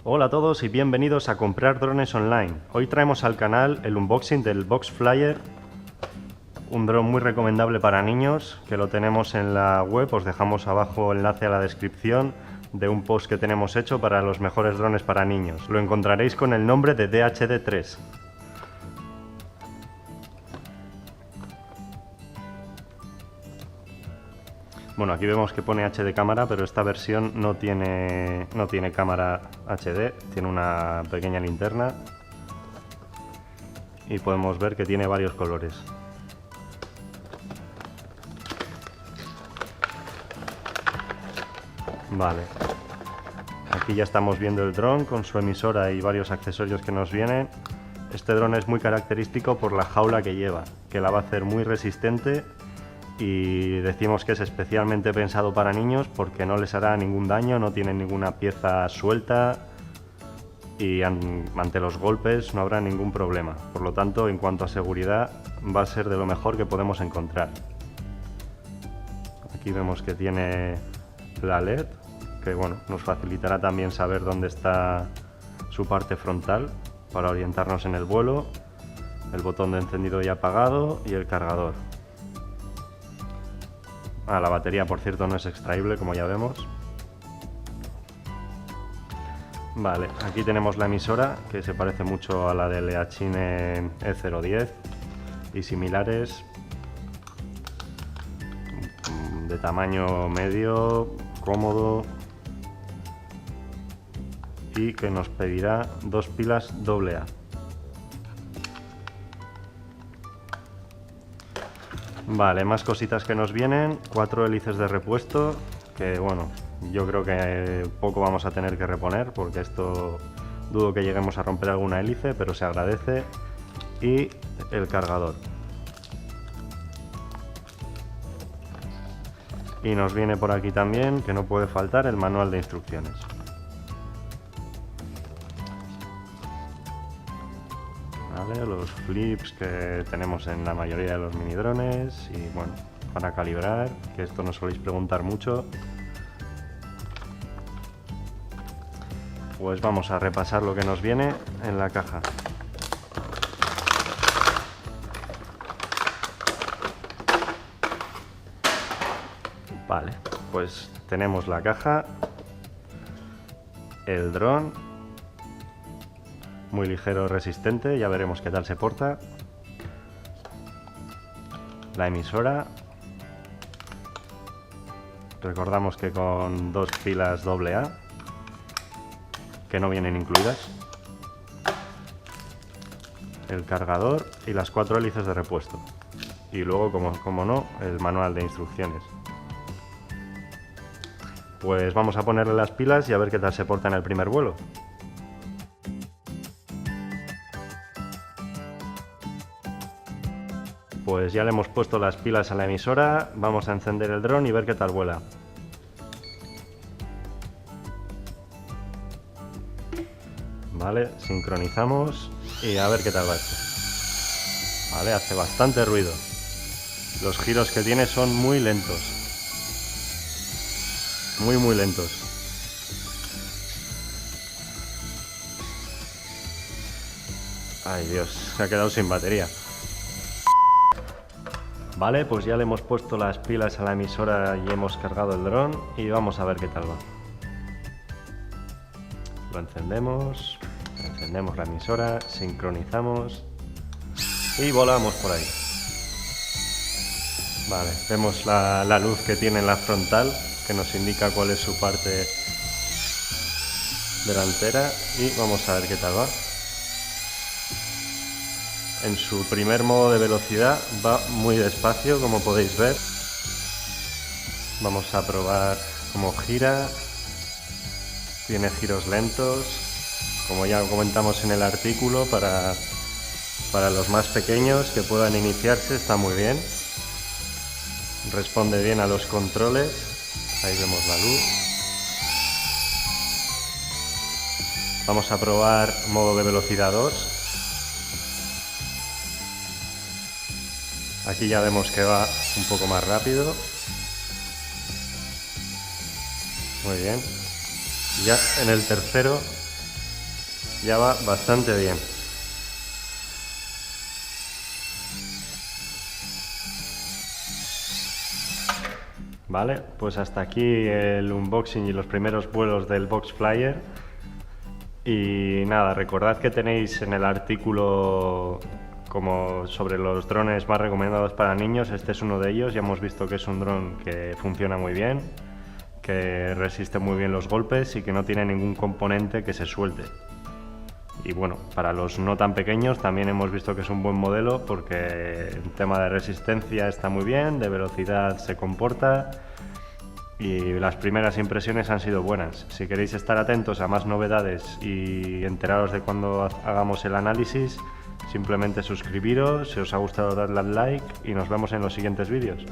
Hola a todos y bienvenidos a Comprar Drones Online. Hoy traemos al canal el unboxing del Box Flyer, un dron muy recomendable para niños, que lo tenemos en la web. Os dejamos abajo enlace a la descripción de un post que tenemos hecho para los mejores drones para niños. Lo encontraréis con el nombre de DHD3. Bueno, aquí vemos que pone HD cámara, pero esta versión no tiene cámara HD, tiene una pequeña linterna y podemos ver que tiene varios colores. Vale, aquí ya estamos viendo el dron con su emisora y varios accesorios que nos vienen. Este dron es muy característico por la jaula que lleva, que la va a hacer muy resistente. Y decimos que es especialmente pensado para niños porque no les hará ningún daño, no tiene ninguna pieza suelta y ante los golpes no habrá ningún problema. Por lo tanto, en cuanto a seguridad, va a ser de lo mejor que podemos encontrar. Aquí vemos que tiene la LED, que bueno, nos facilitará también saber dónde está su parte frontal para orientarnos en el vuelo, el botón de encendido y apagado y el cargador. La batería, por cierto, no es extraíble, como ya vemos. Vale, aquí tenemos la emisora, que se parece mucho a la del Eachine E010 y similares, de tamaño medio, cómodo, y que nos pedirá 2 pilas AA. Vale, más cositas que nos vienen, 4 hélices de repuesto, que bueno, yo creo que poco vamos a tener que reponer, porque esto dudo que lleguemos a romper alguna hélice, pero se agradece, y el cargador. Y nos viene por aquí también, que no puede faltar, el manual de instrucciones. Vale, los flips que tenemos en la mayoría de los mini drones y bueno, para calibrar, que esto nos soléis preguntar mucho. Pues vamos a repasar lo que nos viene en la caja. Vale, pues tenemos la caja, el dron, muy ligero, resistente, ya veremos qué tal se porta. La emisora, recordamos que con 2 pilas AA, que no vienen incluidas. El cargador y las 4 hélices de repuesto. Y luego, como no, el manual de instrucciones. Pues vamos a ponerle las pilas y a ver qué tal se porta en el primer vuelo. Pues ya le hemos puesto las pilas a la emisora, vamos a encender el dron y ver qué tal vuela. Vale, sincronizamos y a ver qué tal va esto. Vale, hace bastante ruido. Los giros que tiene son muy lentos. Muy lentos. Ay Dios, se ha quedado sin batería. Vale, pues ya le hemos puesto las pilas a la emisora y hemos cargado el dron y vamos a ver qué tal va. Lo encendemos la emisora, sincronizamos y volamos por ahí. Vale, vemos la luz que tiene en la frontal, que nos indica cuál es su parte delantera y vamos a ver qué tal va. En su primer modo de velocidad va muy despacio, como podéis ver. Vamos a probar cómo gira. Tiene giros lentos, como ya comentamos en el artículo, para los más pequeños que puedan iniciarse está muy bien. Responde bien a los controles. Ahí vemos la luz. Vamos a probar modo de velocidad 2. Aquí ya vemos que va un poco más rápido. Muy bien. Ya en el tercero ya va bastante bien. Vale, pues hasta aquí el unboxing y los primeros vuelos del Box Flyer. Y nada, recordad que tenéis en el artículo como sobre los drones más recomendados para niños, este es uno de ellos. Ya hemos visto que es un dron que funciona muy bien, que resiste muy bien los golpes y que no tiene ningún componente que se suelte. Y bueno, para los no tan pequeños también hemos visto que es un buen modelo porque en tema de resistencia está muy bien, de velocidad se comporta y las primeras impresiones han sido buenas. Si queréis estar atentos a más novedades y enteraros de cuando hagamos el análisis, simplemente suscribiros, si os ha gustado dadle al like y nos vemos en los siguientes vídeos.